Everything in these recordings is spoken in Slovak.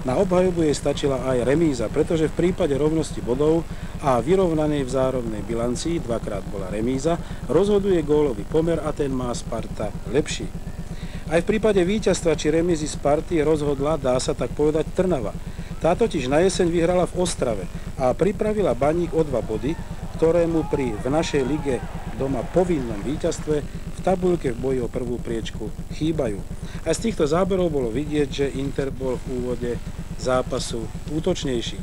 Na obhajobu jej stačila aj remíza, pretože v prípade rovnosti bodov a vyrovnanej vzájomnej bilancii, dvakrát bola remíza, rozhoduje gólový pomer a ten má Sparta lepší. Aj v prípade víťazstva či remízy Sparty rozhodla, dá sa tak povedať, Trnava. Tá totiž na jeseň vyhrala v Ostrave a pripravila Baník o 2 body, ktorému v našej lige doma povinnom víťazstve v tabuľke v boji o prvú priečku chýbajú. A z týchto záberov bolo vidieť, že Inter bol v úvode zápasu útočnejší.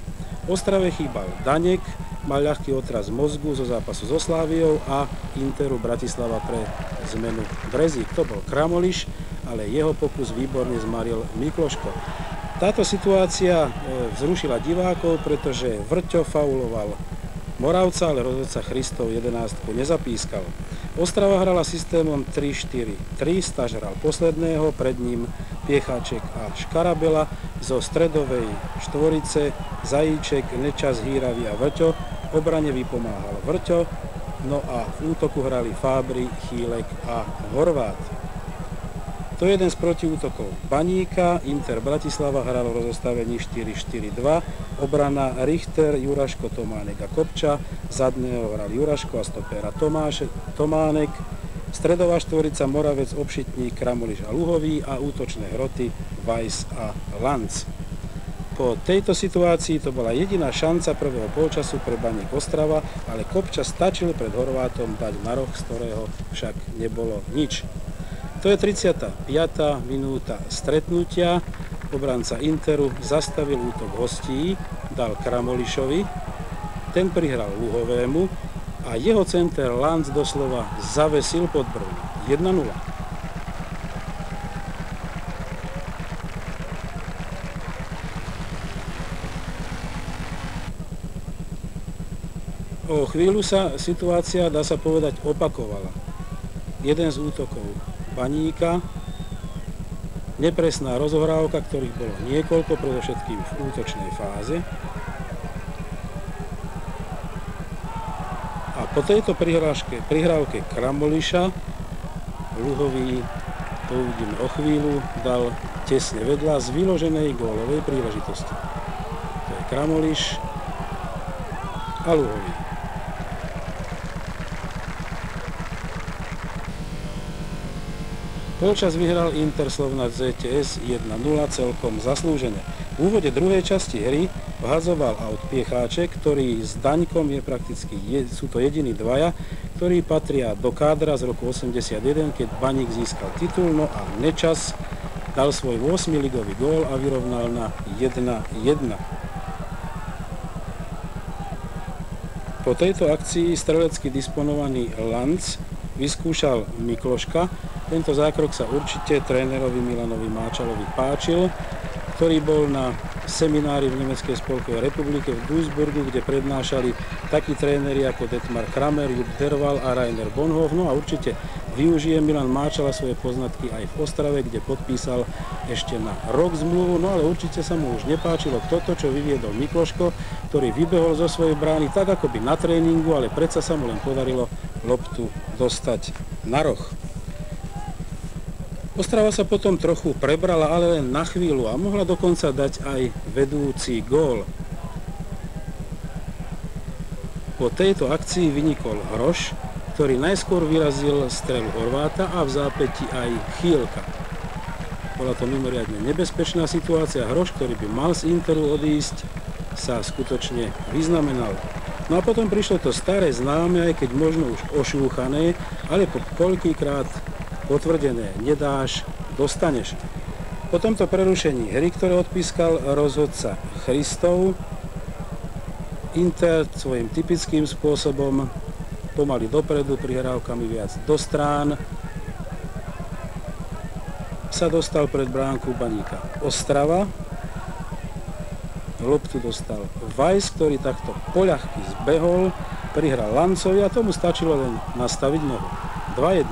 V Ostrave chýbal Danek, mal ľahký otras mozgu zo zápasu so Sláviou a Interu Bratislava pre zmenu Brezík. To bol Kramoliš, ale jeho pokus výborne zmaril Mikloško. Táto situácia vzrušila divákov, pretože Vrťo fauloval Moravca, ale rozhodca Christov 11 nezapískal. Ostrava hrala systémom 3-4-3, Staš hral posledného, pred ním Piecháček a Škarabela, zo stredovej štvorice Zajíček, Nečas, Hýravý a Vrťo, obrane vypomáhal Vrťo, no a v útoku hrali Fábry, Chýlek a Horvát. To je jeden z protiútokov Baníka. Inter Bratislava hral v rozostavení 4-4-2, obrana Richter, Juraško, Tománek a Kopča, zadného hral Juraško a stopera Tománek, stredová štvorica Moravec, Obšitník, Kramoliš a Luhový a útočné hroty Weiss a Lanc. Po tejto situácii to bola jediná šanca prvého polčasu pre Baník Ostrava, ale Kopča stačil pred Horvátom dať na roh, z ktorého však nebolo nič. To je 35. minúta stretnutia. Obranca Interu zastavil útok hostí, dal Kramolišovi, ten prihral Luhovému a jeho center Lanc doslova zavesil pod brvnu. 1-0. O chvíľu sa situácia, dá sa povedať, opakovala. Jeden z útokov Baníka, nepresná rozohrávka, ktorých bolo niekoľko, predovšetkým v útočnej fáze. A po tejto prihrávke Kramoliša Luhový, to uvidíme o chvíľu, dal tesne vedľa z vyloženej gólovej príležitosti. To je Kramoliš a Luhový. Polčas vyhral Inter Slovnaft ZTS 1-0 celkom zaslúžene. V úvode druhej časti hry vhadzoval aut Piecháček, ktorý s Daňkom sú to jediní dvaja, ktorí patria do kádra z roku 81, keď Baník získal titul, no a Nečas dal svoj 8. ligový gól a vyrovnal na 1-1. Po tejto akcii strelecky disponovaný Lanc vyskúšal Mikloška. Tento zákrok sa určite trénerovi Milanovi Máčalovi páčil, ktorý bol na seminári v Nemeckej spolkovej republike v Duisburgu, kde prednášali takí tréneri ako Detmar Kramer, Jupp Derwall a Rainer Bonhof. No a určite využije Milan Máčala svoje poznatky aj v Ostrave, kde podpísal ešte na rok zmluvu. No ale určite sa mu už nepáčilo toto, čo vyviedol Mikloško, ktorý vybehol zo svojej brány tak akoby na tréningu, ale predsa sa mu len podarilo loptu dostať na roh. Ostrava sa potom trochu prebrala, ale len na chvíľu a mohla dokonca dať aj vedúci gól. Po tejto akcii vynikol Hroš, ktorý najskôr vyrazil strelu Horváta a v zápäti aj Chýlka. Bola to mimoriadne nebezpečná situácia. Hroš, ktorý by mal z Interu odísť, sa skutočne vyznamenal. No a potom prišlo to staré známe, aj keď možno už ošúchané, ale po koľkýkrát potvrdené, nedáš, dostaneš. Po tomto prerušení hry, ktoré odpískal rozhodca Christov, Inter svojím typickým spôsobom pomaly dopredu, prihrávkami viac do strán, sa dostal pred bránku Baníka Ostrava. Loptu dostal Weiss, ktorý takto poľahky zbehol, prihral Lancovi a tomu stačilo len nastaviť nohu. 2-1.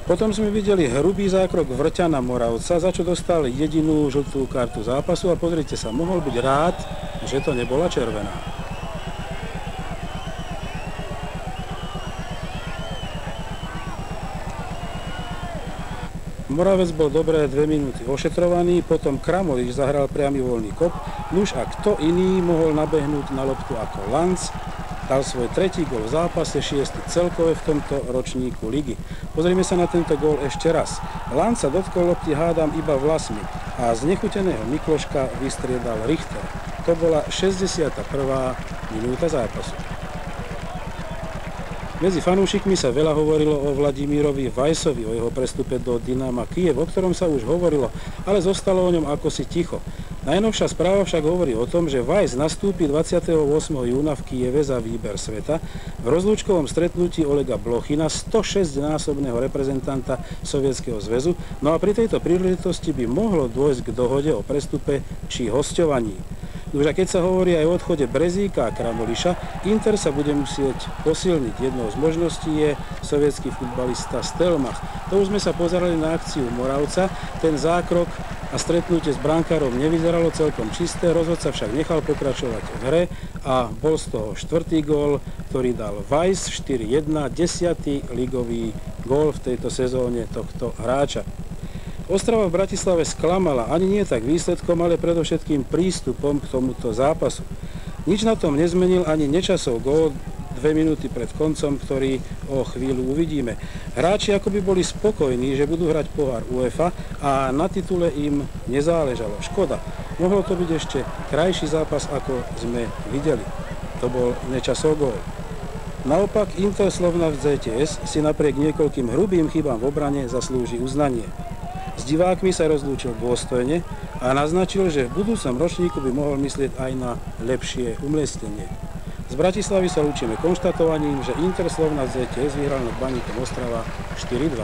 Potom sme videli hrubý zákrok Vrťa na Moravca, za čo dostal jedinú žltú kartu zápasu a pozrite sa, mohol byť rád, že to nebola červená. Moravec bol dobré 2 minúty ošetrovaný, potom Kramolič zahral priamy voľný kop, nuž a kto iný mohol nabehnúť na loptu ako Lanc, dal svoj tretí gól v zápase, 6. celkové v tomto ročníku ligy. Pozrime sa na tento gól ešte raz. Lanc sa dotkol lopty hádam iba vlasmi a z nechuteného Mikloška vystriedal Richter. To bola 61. minúta zápasu. Medzi fanúšikmi sa veľa hovorilo o Vladimírovi Vajsovi, o jeho prestupe do Dynama Kyjev, o ktorom sa už hovorilo, ale zostalo o ňom akosi ticho. Najnovšia správa však hovorí o tom, že Vajs nastúpi 28. júna v Kyjeve za výber sveta v rozlúčkovom stretnutí Olega Blochina, 106-násobného reprezentanta Sovietskeho zväzu, no a pri tejto príležitosti by mohlo dôjsť k dohode o prestupe či hosťovaní. Už a keď sa hovorí aj o odchode Brezíka a Kramoliša, Inter sa bude musieť posilniť. Jednou z možností je sovietský futbalista Stelmach. To už sme sa pozerali na akciu Moravca, ten zákrok a stretnutie s brankárom nevyzeralo celkom čisté, rozhodca však nechal pokračovať v hre a bol z toho 4. gól, ktorý dal Vajs, 4-1, 10. ligový gól v tejto sezóne tohto hráča. Ostrava v Bratislave sklamala ani nie tak výsledkom, ale predovšetkým prístupom k tomuto zápasu. Nič na tom nezmenil ani Nečasov gól 2 minúty pred koncom, ktorý o chvíľu uvidíme. Hráči akoby boli spokojní, že budú hrať pohár UEFA a na titule im nezáležalo. Škoda, mohlo to byť ešte krajší zápas, ako sme videli. To bol Nečasov gól. Naopak Inter Slovnaft ZTS si napriek niekoľkým hrubým chybám v obrane zaslúži uznanie. S divákmi sa rozlúčil dôstojne a naznačil, že v budúcom ročníku by mohol myslieť aj na lepšie umiestnenie. Z Bratislavy sa lúčime konštatovaním, že Inter Slovnaft ZTS vyhral nad Baníkom Ostrava 4-2.